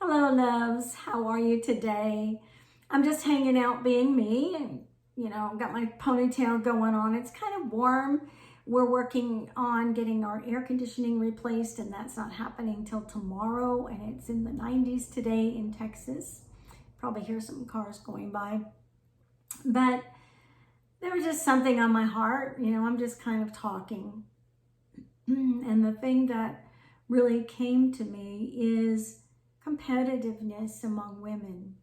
Hello, loves. How are you today? I'm just hanging out being me and, got my ponytail going on. It's kind of warm. We're working on getting our air conditioning replaced, and that's not happening till tomorrow. And it's in the 90s today in Texas. Probably hear some cars going by. But there was just something on my heart. I'm just kind of talking. And the thing that really came to me is competitiveness among women.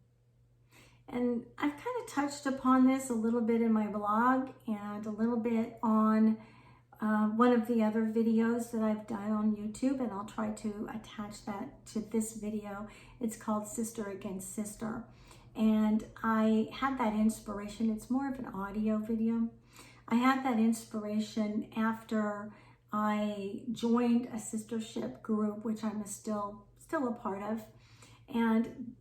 And I've kind of touched upon this a little bit in my blog and a little bit on one of the other videos that I've done on YouTube, and I'll try to attach that to this video. It's called Sister Against Sister. And I had that inspiration. It's more of an audio video. I had that inspiration after I joined a sistership group, which I'm still a part of. And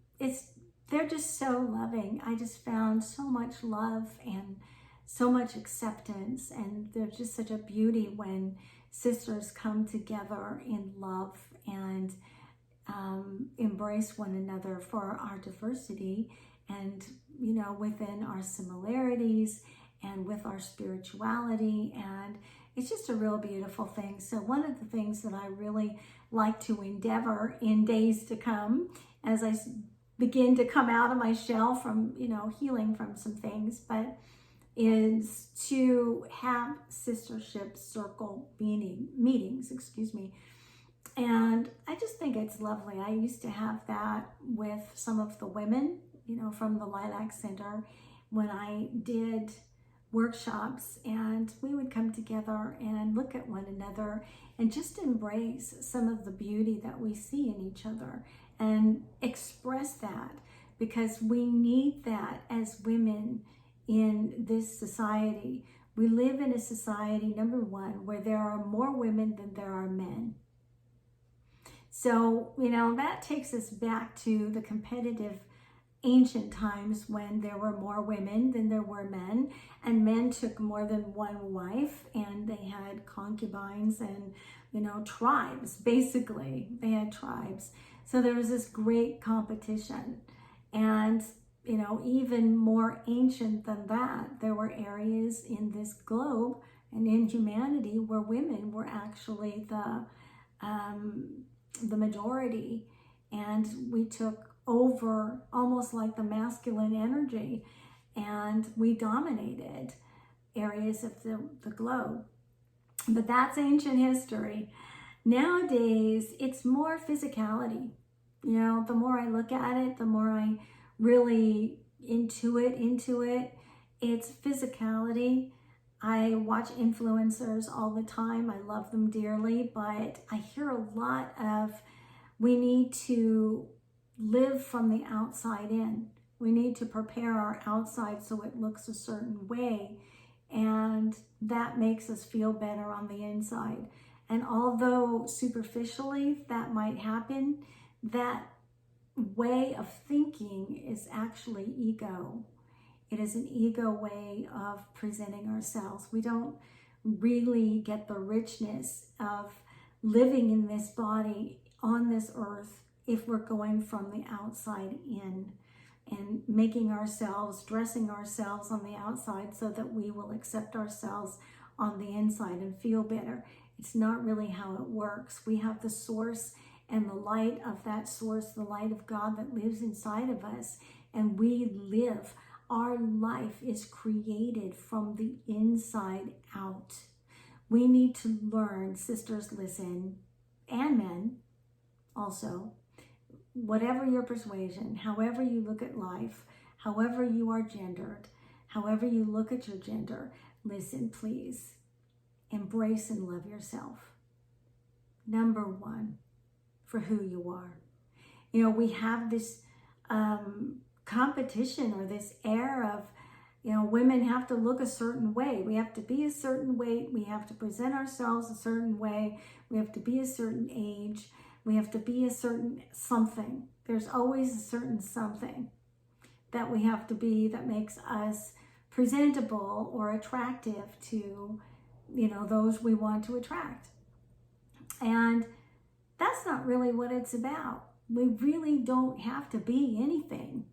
they're just so loving. I just found so much love and so much acceptance, and there's just such a beauty when sisters come together in love and embrace one another for our diversity and within our similarities and with our spirituality. And it's just a real beautiful thing. So one of the things that I really like to endeavor in days to come, as I begin to come out of my shell from, healing from some things, but is to have sistership circle meetings, And I just think it's lovely. I used to have that with some of the women, from the Lilac Center when I did workshops, and we would come together and look at one another and just embrace some of the beauty that we see in each other and express that, because we need that as women in this society. We live in a society, number one, where there are more women than there are men. So, that takes us back to the competitive ancient times when there were more women than there were men, and men took more than one wife, and they had concubines and tribes. Basically they had tribes. So there was this great competition. And even more ancient than that, there were areas in this globe and in humanity where women were actually the majority, and we took over almost like the masculine energy, and we dominated areas of the globe. But that's ancient history. Nowadays, it's more physicality. The more I look at it, the more I really intuit into it. It's physicality. I watch influencers all the time. I love them dearly, but I hear a lot of, we need to live from the outside in. We need to prepare our outside so it looks a certain way, and that makes us feel better on the inside. And although superficially that might happen, that way of thinking is actually ego. It is an ego way of presenting ourselves. We don't really get the richness of living in this body on this earth if we're going from the outside in and making ourselves, dressing ourselves on the outside so that we will accept ourselves on the inside and feel better. It's not really how it works. We have the source and the light of that source, the light of God that lives inside of us, and we live. Our life is created from the inside out. We need to learn, sisters, listen, and men also, whatever your persuasion, however you look at life, however you are gendered, however you look at your gender, listen, please. Embrace and love yourself. Number one, for who you are. We have this competition, or this air of, women have to look a certain way. We have to be a certain weight. We have to present ourselves a certain way. We have to be a certain age. We have to be a certain something. There's always a certain something that we have to be that makes us presentable or attractive to, those we want to attract. And that's not really what it's about. We really don't have to be anything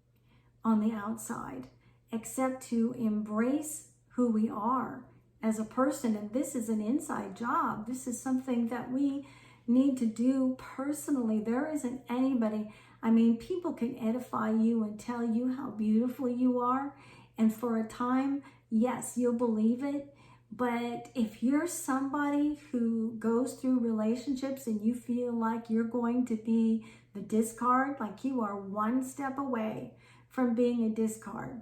on the outside except to embrace who we are as a person. And this is an inside job. This is something that we need to do personally. There isn't anybody, I mean, people can edify you and tell you how beautiful you are. And for a time, yes, you'll believe it. But if you're somebody who goes through relationships and you feel like you're going to be the discard, like you are one step away from being a discard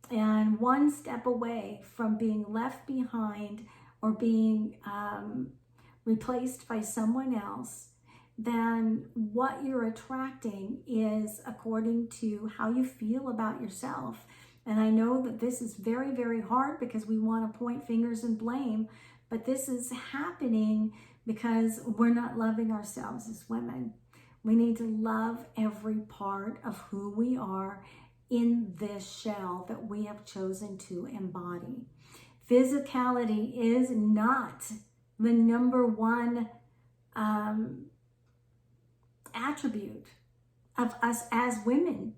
and one step away from being left behind or being replaced by someone else, then what you're attracting is according to how you feel about yourself. And I know that this is very, very hard because we want to point fingers and blame, but this is happening because we're not loving ourselves as women. We need to love every part of who we are in this shell that we have chosen to embody. Physicality is not the number one attribute of us as women.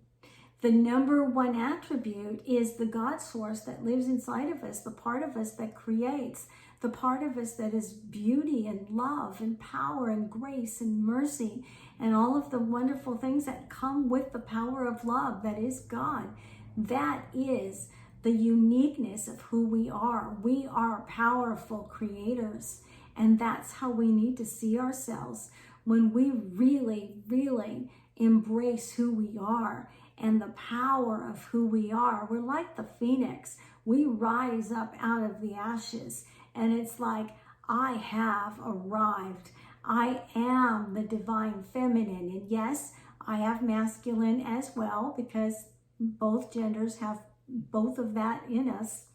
The number one attribute is the God source that lives inside of us, the part of us that creates, the part of us that is beauty and love and power and grace and mercy and all of the wonderful things that come with the power of love that is God. That is the uniqueness of who we are. We are powerful creators, and that's how we need to see ourselves when we really, really embrace who we are and the power of who we are. We're like the phoenix. We rise up out of the ashes, and it's like, I have arrived. I am the divine feminine. And yes, I have masculine as well, because both genders have both of that in us,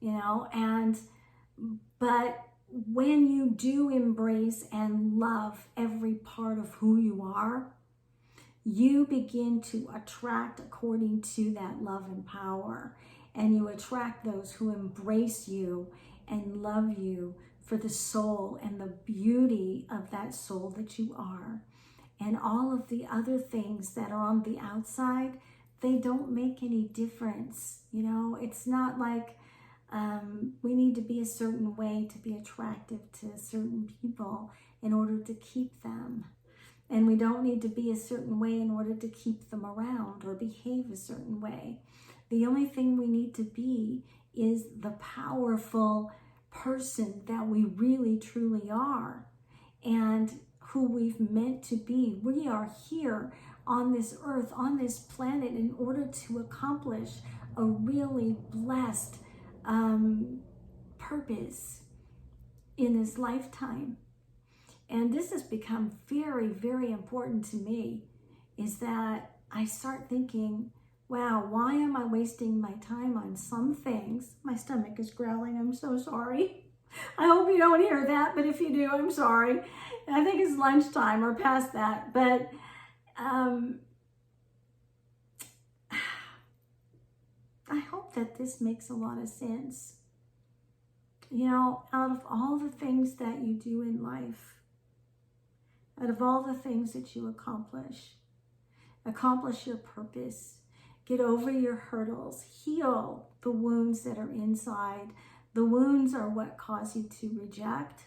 you know. But when you do embrace and love every part of who you are, you begin to attract according to that love and power. And you attract those who embrace you and love you for the soul and the beauty of that soul that you are. And all of the other things that are on the outside, they don't make any difference. You know, it's not like we need to be a certain way to be attractive to certain people in order to keep them. And we don't need to be a certain way in order to keep them around or behave a certain way. The only thing we need to be is the powerful person that we really truly are and who we've meant to be. We are here on this earth, on this planet, in order to accomplish a really blessed purpose in this lifetime. And this has become very, very important to me, is that I start thinking, wow, why am I wasting my time on some things? My stomach is growling, I'm so sorry. I hope you don't hear that, but if you do, I'm sorry. I think it's lunchtime or past that, but I hope that this makes a lot of sense. You know, out of all the things that you do in life, out of all the things that you accomplish your purpose, get over your hurdles, heal the wounds that are inside. The wounds are what cause you to reject.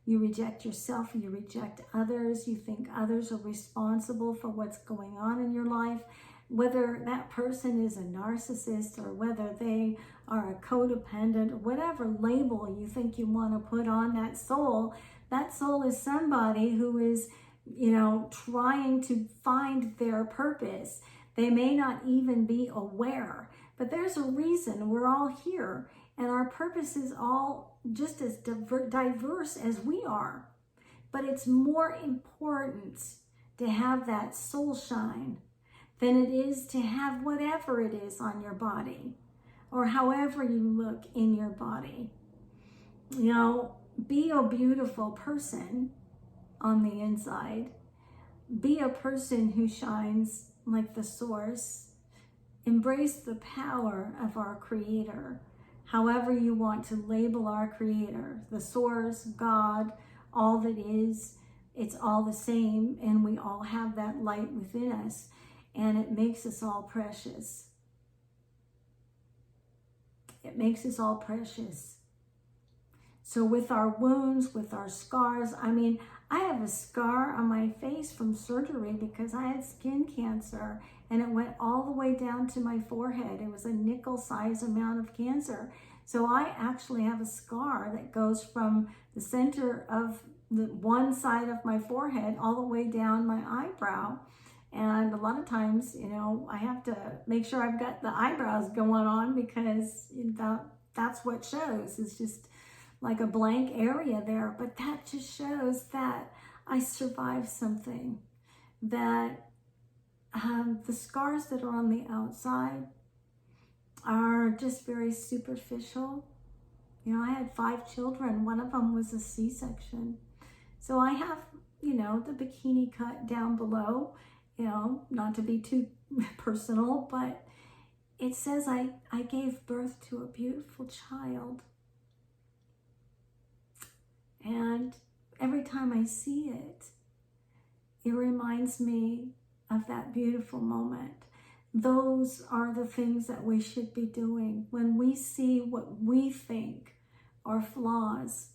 You reject yourself, you reject others, you think others are responsible for what's going on in your life, whether that person is a narcissist or whether they are a codependent, or whatever label you think you want to put on that soul. That soul is somebody who is, you know, trying to find their purpose. They may not even be aware, but there's a reason we're all here, and our purpose is all just as diverse as we are. But it's more important to have that soul shine than it is to have whatever it is on your body or however you look in your body. You know, be a beautiful person on the inside. Be a person who shines like the source. Embrace the power of our Creator, however you want to label our Creator, the source, God, all that is. It's all the same, and we all have that light within us, and it makes us all precious. It makes us all precious. So with our wounds, with our scars, I mean, I have a scar on my face from surgery because I had skin cancer, and it went all the way down to my forehead. It was a nickel-sized amount of cancer. So I actually have a scar that goes from the center of the one side of my forehead all the way down my eyebrow. And a lot of times, you know, I have to make sure I've got the eyebrows going on because that's what shows. It's just like a blank area there. But that just shows that I survived something. That the scars that are on the outside are just very superficial. You know, I had 5 children. One of them was a C-section. So I have, you know, the bikini cut down below, you know, not to be too personal, but it says I gave birth to a beautiful child. And every time I see it, it reminds me of that beautiful moment. Those are the things that we should be doing. When we see what we think are flaws,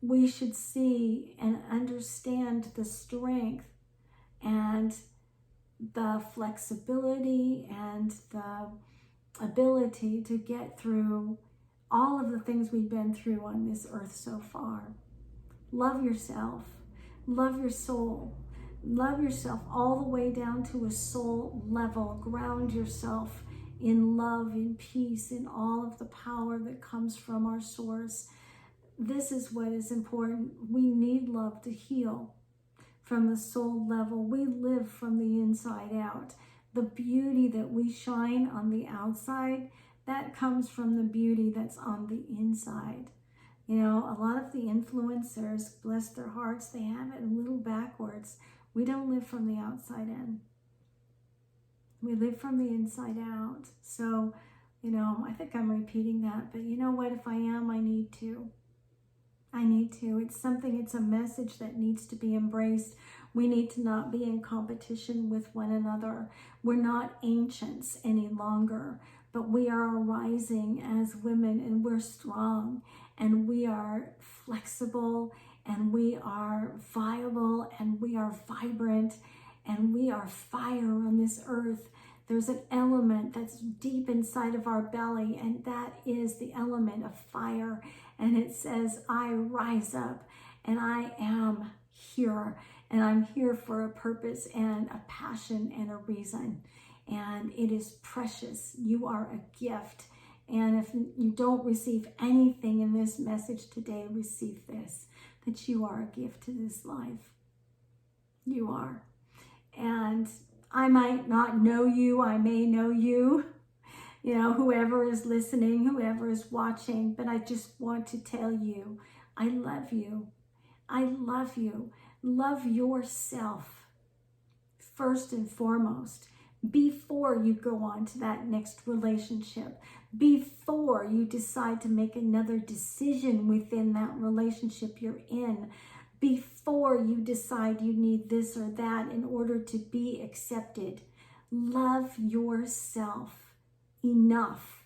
we should see and understand the strength and the flexibility and the ability to get through all of the things we've been through on this earth so far. Love yourself. Love your soul. Love yourself all the way down to a soul level. Ground yourself in love, in peace, in all of the power that comes from our source. This is what is important. We need love to heal from the soul level. We live from the inside out. The beauty that we shine on the outside, that comes from the beauty that's on the inside. You know, a lot of the influencers, bless their hearts, they have it a little backwards. We don't live from the outside in. We live from the inside out. So, you know, I think I'm repeating that, but you know what? If I am, I need to. I need to. It's something, it's a message that needs to be embraced. We need to not be in competition with one another. We're not ancients any longer, but we are arising as women, and we're strong, and we are flexible, and we are viable, and we are vibrant, and we are fire on this earth. There's an element that's deep inside of our belly, and that is the element of fire. And it says, I rise up, and I am here, and I'm here for a purpose and a passion and a reason. And it is precious. You are a gift. And if you don't receive anything in this message today, receive this, that you are a gift to this life. You are. And I might not know you, I may know you, you know, whoever is listening, whoever is watching, but I just want to tell you, I love you. I love you. Love yourself first and foremost before you go on to that next relationship, before you decide to make another decision within that relationship you're in, before you decide you need this or that in order to be accepted. Love yourself enough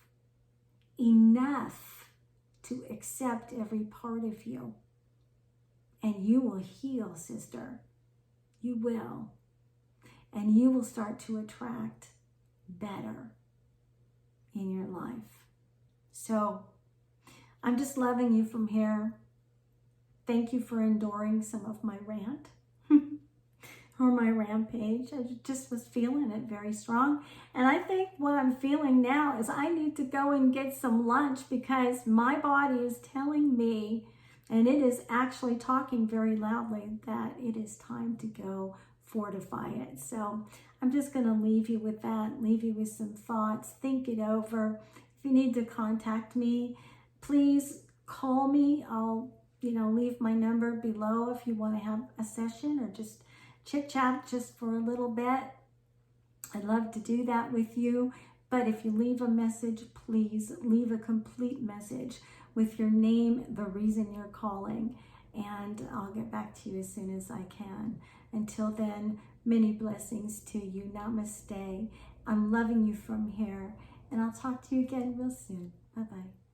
to accept every part of you. And you will heal, sister. You will. And you will start to attract better in your life. So I'm just loving you from here. Thank you for enduring some of my rant or my rampage. I just was feeling it very strong. And I think what I'm feeling now is I need to go and get some lunch because my body is telling me, and it is actually talking very loudly, that it is time to go fortify it. So I'm just going to leave you with that, leave you with some thoughts, think it over. If you need to contact me, please call me. I'll leave my number below if you want to have a session or just chit chat just for a little bit. I'd love to do that with you. But if you leave a message, please leave a complete message with your name, the reason you're calling, and I'll get back to you as soon as I can. Until then, many blessings to you. Namaste. I'm loving you from here, and I'll talk to you again real soon. Bye-bye.